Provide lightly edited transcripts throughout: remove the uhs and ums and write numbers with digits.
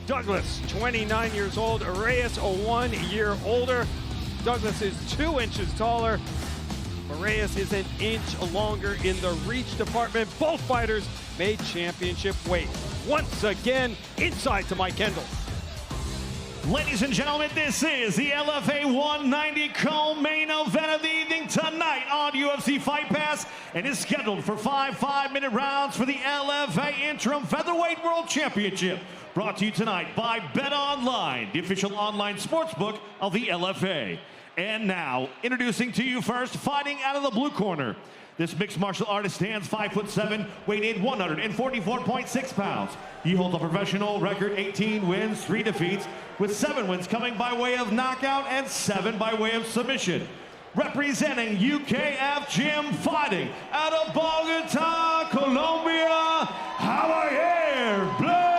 Douglas, 29 years old. Reyes, 1 year older. Douglas is 2 inches taller. Reyes is 1 inch longer in the reach department. Both fighters made championship weight. Once again, inside to Mike Kendall. Ladies and gentlemen, this is the LFA 190 co-main event of the evening tonight on UFC Fight Pass, and is scheduled for 5 5-minute rounds for the LFA Interim Featherweight World Championship. Brought to you tonight by BetOnline, the official online sportsbook of the LFA. And now, introducing to you first, fighting out of the blue corner. This mixed martial artist stands 5'7", weighing in 144.6 pounds. He holds a professional record, 18 wins, 3 defeats, with 7 wins coming by way of knockout and 7 by way of submission. Representing UKF Gym Fighting out of Bogota, Colombia, Javier Reyes.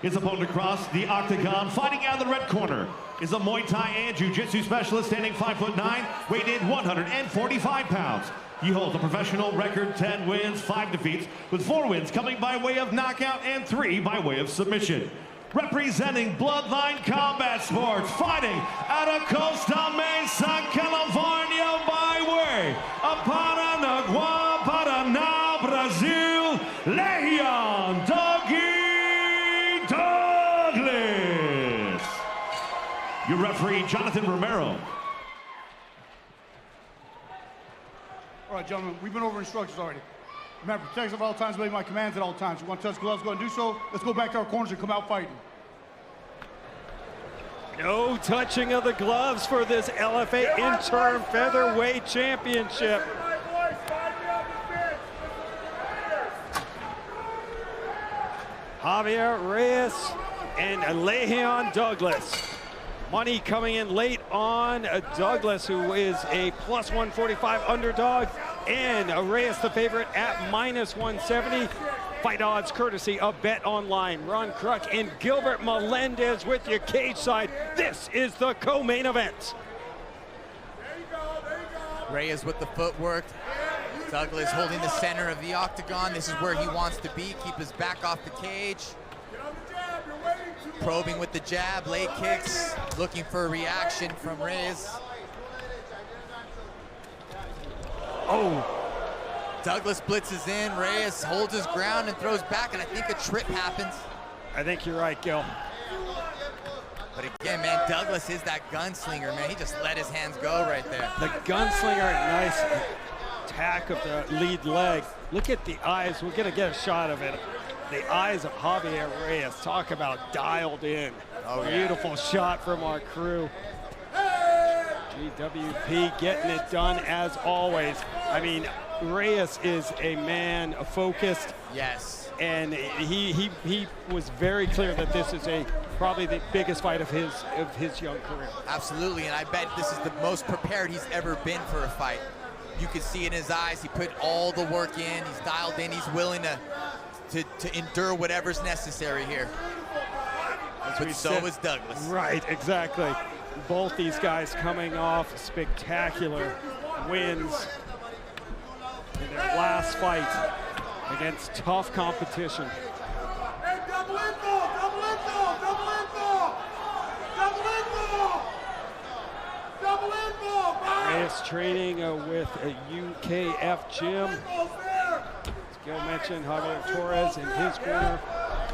His opponent across the octagon, fighting out of the red corner, is a Muay Thai and Jiu-Jitsu specialist standing 5'9", weighing in 145 pounds. He holds a professional record, 10 wins, 5 defeats, with 4 wins coming by way of knockout and 3 by way of submission. Representing Bloodline Combat Sports, fighting out of Costa Mesa, California by way of Paranaguá, Paraná, Brazil, Lerryan Douglas. Your referee, Jonathan Romero. All right, gentlemen, we've been over instructions already. Remember, protect yourself at all times, obey my commands at all times. You want to touch gloves, go and do so. Let's go back to our corners and come out fighting. No touching of the gloves for this LFA Interim Featherweight Championship. Javier Reyes and Lerryan Douglas. Money coming in late on Douglas, who is a plus 145 underdog, and Reyes the favorite at minus 170. Fight odds courtesy of BetOnline. Ron Kruk and Gilbert Melendez with your cage side. This is the co-main event. Reyes with the footwork. Douglas holding the center of the octagon. This is where he wants to be. Keep his back off the cage. Probing with the jab, leg kicks, looking for a reaction from Reyes. Oh. Douglas blitzes in, Reyes holds his ground and throws back, and I think a trip happens. I think you're right, Gil. But again, man, Douglas is that gunslinger, man. He just let his hands go right there. The gunslinger, nice attack of the lead leg. Look at the eyes. We're going to get a shot of it. The eyes of Javier Reyes, talk about dialed in. Oh, beautiful shot from our crew. GWP getting it done as always. I mean, Reyes is a man focused. Yes. And he was very clear that this is probably the biggest fight of his young career. Absolutely, and I bet this is the most prepared he's ever been for a fight. You can see in his eyes, he put all the work in, he's dialed in, he's willing to endure whatever's necessary here. But so is Douglas. Right, exactly. Both these guys coming off spectacular wins in their last fight against tough competition. Hey, double in ball, double in ball, double in ball, double in ball, double in ball. Reyes training with a UKF Gym. Gil mentioned Javier Torres in his corner,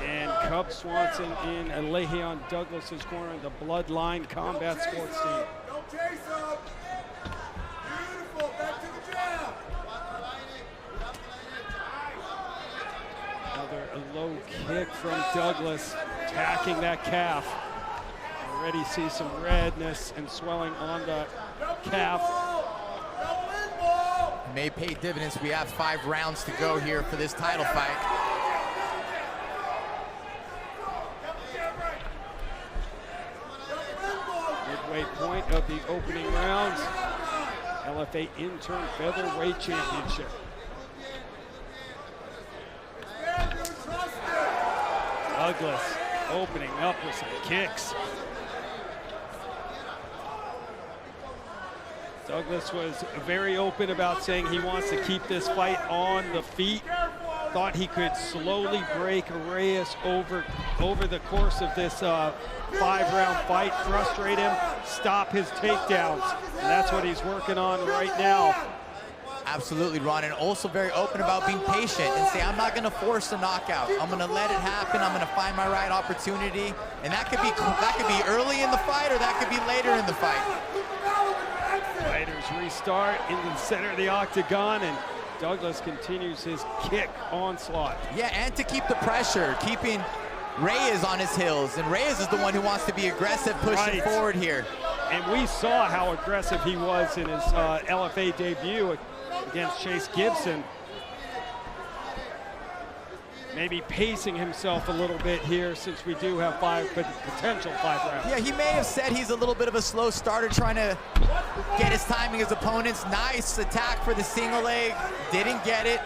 and Cub Swanson in Lerryan Douglas's corner in the Bloodline Combat Sports team. Don't chase him. Beautiful, back to the jab. Another low kick from Douglas, attacking that calf. Already see some redness and swelling on the calf. May pay dividends. We have 5 rounds to go here for this title fight. Midway point of the opening rounds. LFA Interim Featherweight Championship. Douglas opening up with some kicks. Douglas was very open about saying he wants to keep this fight on the feet. Thought he could slowly break Reyes over the course of this 5-round fight, frustrate him, stop his takedowns. And that's what he's working on right now. Absolutely, Ron, and also very open about being patient and say, I'm not going to force a knockout. I'm going to let it happen. I'm going to find my right opportunity, and that could be early in the fight or that could be later in the fight. Fighters restart into the center of the octagon, and Douglas continues his kick onslaught. Yeah, and to keep the pressure, keeping Reyes on his heels, and Reyes is the one who wants to be aggressive, pushing forward here. And we saw how aggressive he was in his LFA debut against Chase Gibson. Maybe pacing himself a little bit here since we do have potential 5 rounds. Yeah, he may have said he's a little bit of a slow starter trying to get his timing as opponents. Nice attack for the single leg, didn't get it.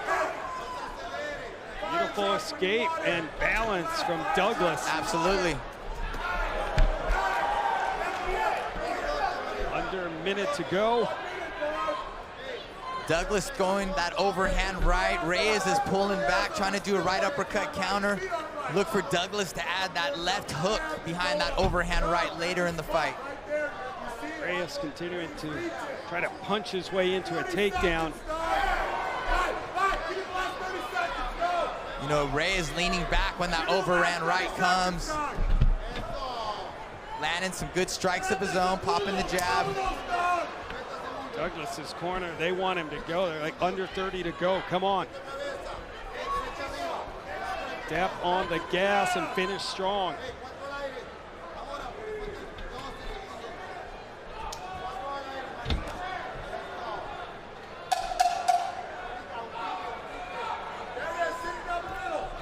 Beautiful escape and balance from Douglas. Absolutely. Under a minute to go. Douglas going that overhand right. Reyes is pulling back, trying to do a right uppercut counter. Look for Douglas to add that left hook behind that overhand right later in the fight. Reyes continuing to try to punch his way into a takedown. You know, Reyes leaning back when that overhand right comes. Landing some good strikes of his own, popping the jab. Douglas's corner, they want him to go. They're like under 30 to go. Come on. Step on the gas and finish strong.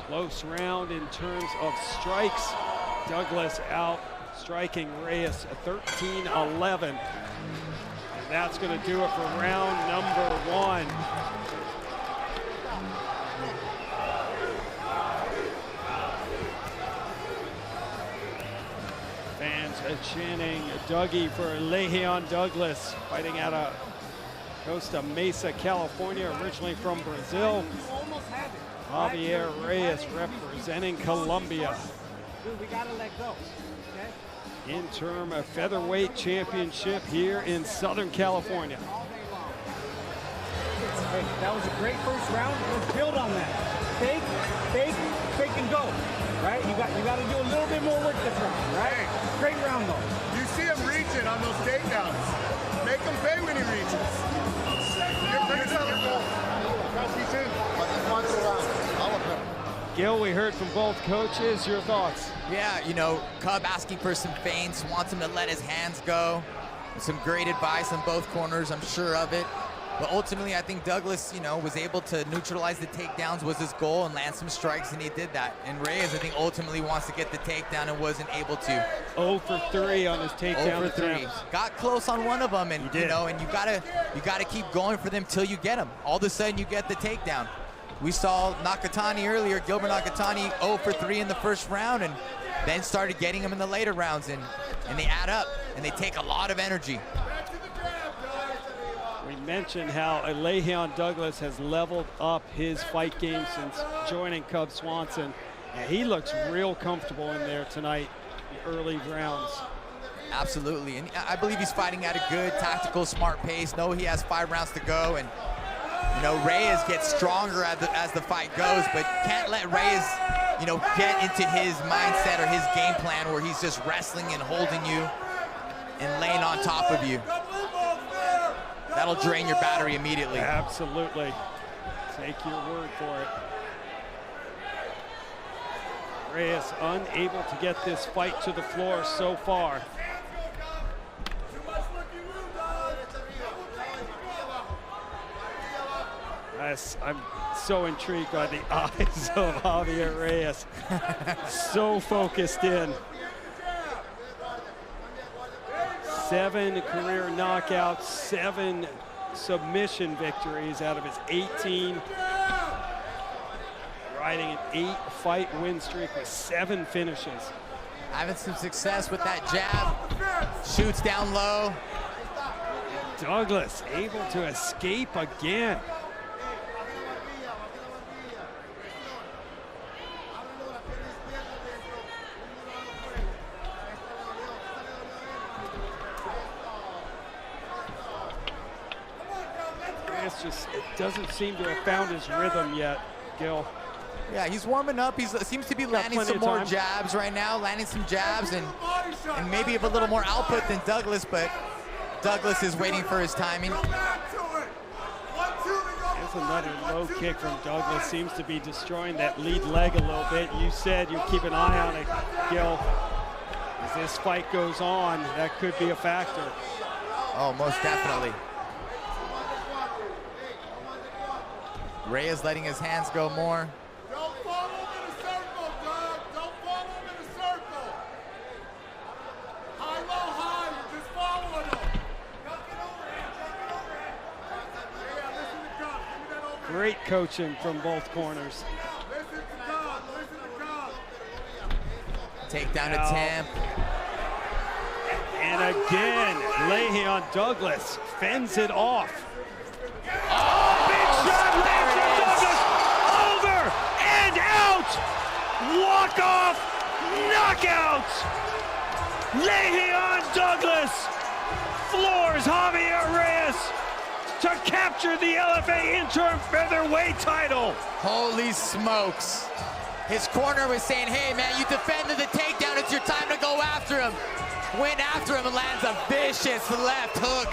Close round in terms of strikes. Douglas out striking Reyes 13-11. That's going to do it for round number 1. Fans chanting Dougie for Lerryan Douglas, fighting out of Costa Mesa, California, originally from Brazil. Javier Reyes representing Colombia. Dude, we gotta let go. Interim featherweight championship here in Southern California. Hey, that was a great first round. Let's build on that. Fake, fake, fake and go. Right? You got to do a little bit more work this round. Right? Great round though. You see him reaching on those takedowns. Make him pay when he reaches. Gil, we heard from both coaches. Your thoughts? Yeah, you know, Cub asking for some feints, wants him to let his hands go. Some great advice on both corners, I'm sure of it. But ultimately, I think Douglas, you know, was able to neutralize the takedowns was his goal and land some strikes, and he did that. And Reyes, I think, ultimately wants to get the takedown and wasn't able to. 0 for 3 on his takedown 0 for 3. attempts. Got close on one of them, and you know, and you gotta keep going for them till you get them. All of a sudden, you get the takedown. We saw Nakatani earlier, Gilbert Nakatani 0 for 3 in the first round, and then started getting him in the later rounds, and they add up, and they take a lot of energy. We mentioned how Lerryan Douglas has leveled up his fight game since joining Cub Swanson, and he looks real comfortable in there tonight, the early rounds. Absolutely, and I believe he's fighting at a good, tactical, smart pace. Know he has 5 rounds to go, and you know, Reyes gets stronger as the fight goes, but can't let Reyes, you know, get into his mindset or his game plan where he's just wrestling and holding you and laying on top of you. That'll drain your battery immediately. Absolutely. Take your word for it. Reyes unable to get this fight to the floor so far. I'm so intrigued by the eyes of Javier Reyes. So focused in. 7 career knockouts, 7 submission victories out of his 18. Riding an 8-fight win streak with 7 finishes. Having some success with that jab. Shoots down low. Douglas able to escape again. It doesn't seem to have found his rhythm yet, Gil. Yeah, he's warming up. He seems to be landing some more jabs right now, landing some jabs and maybe a little more output than Douglas, but Douglas is waiting for his timing. There's another low kick from Douglas. Seems to be destroying that lead leg a little bit. You said you'd keep an eye on it, Gil. As this fight goes on, that could be a factor. Oh, most definitely. Reyes letting his hands go more. Don't follow him in a circle, Doug. Don't follow him in a circle. High, low, high. You're just following him. Chuck it overhand. Yeah, listen to God. Give me that overhand. Great coaching from both corners. Listen to God. Listen to God. Takedown attempt. And again, Lerryan Douglas fends it off. Oh, big shot lands from Douglas. Over and out. Walk off. Knockout. Lerryan Douglas floors Javier Reyes to capture the LFA interim featherweight title. Holy smokes. His corner was saying, hey man, you defended the takedown. It's your time to go after him. Went after him and lands a vicious left hook.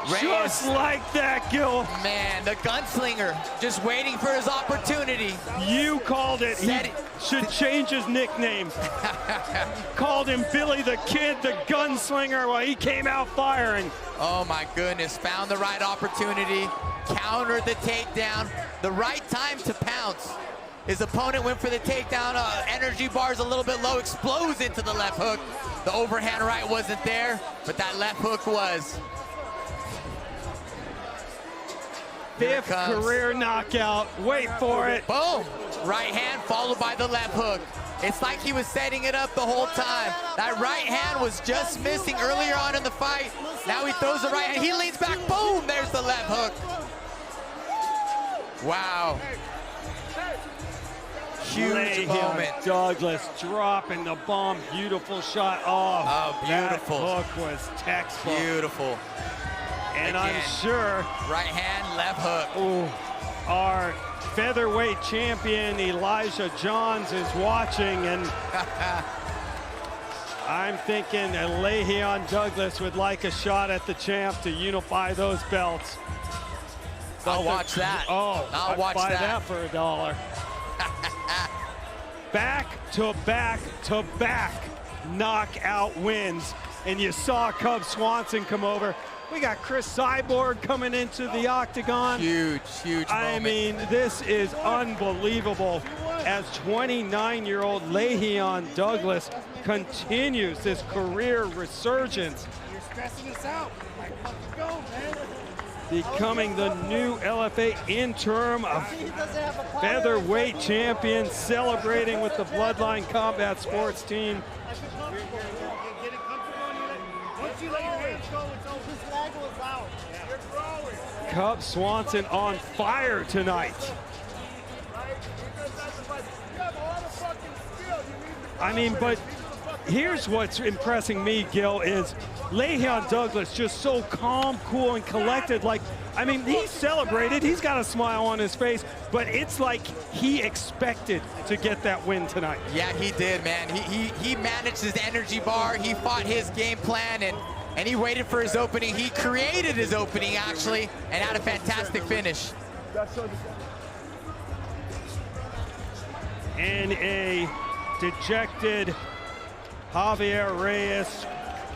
Just Reyes, like that, Gil. man, the gunslinger, just waiting for his opportunity. You called it. He should change his nickname. Called him Billy the Kid, the gunslinger, while he came out firing. Oh my goodness, found the right opportunity, countered the takedown, the right time to pounce. His opponent went for the takedown, energy bar's a little bit low, explodes into the left hook. The overhand right wasn't there, but that left hook was. Fifth career knockout. Wait for it. Boom! Right hand followed by the left hook. It's like he was setting it up the whole time. That right hand was just missing earlier on in the fight. Now he throws the right hand. He leans back. Boom! There's the left hook. Wow. Huge moment. Douglas dropping the bomb. Beautiful shot. Oh, beautiful. That hook was textbook. Beautiful. And again, I'm sure right hand, left hook. Our featherweight champion Elijah Johns is watching, and I'm thinking Lerryan Douglas would like a shot at the champ to unify those belts. I'll watch that. Oh, I'll watch buy that for $1. Back to back to back knockout wins, and you saw Cub Swanson come over. We got Chris Cyborg coming into the octagon. Huge, huge moment. I mean, this is unbelievable as 29-year-old Lerryan Douglas continues this career resurgence. You're stressing us out. Like, let's go, man. Becoming the new LFA interim featherweight champion, celebrating with the Bloodline Combat Sports team. Once you let your hands go, it's over. This leg was out. You're growing. Cub Swanson on fire tonight. I mean, but here's what's impressing me, Gil, is Lerryan Douglas just so calm, cool, and collected. Like, I mean, he celebrated. He's got a smile on his face, but it's like he expected to get that win tonight. Yeah, he did, man. He managed his energy bar. He fought his game plan, and he waited for his opening. He created his opening, actually, and had a fantastic finish. And a dejected Javier Reyes.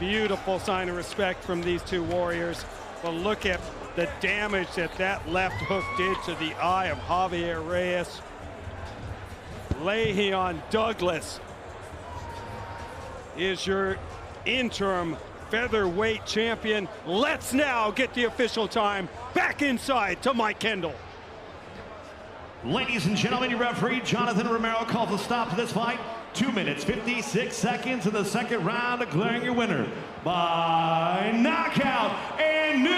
Beautiful sign of respect from these two warriors. But look at the damage that left hook did to the eye of Javier Reyes. Lerryan Douglas is your interim featherweight champion. Let's now get the official time back inside to Mike Kendall. Ladies and gentlemen, your referee, Jonathan Romero, calls a stop to this fight 2 minutes, 56 seconds in the second round, declaring your winner by knockout and new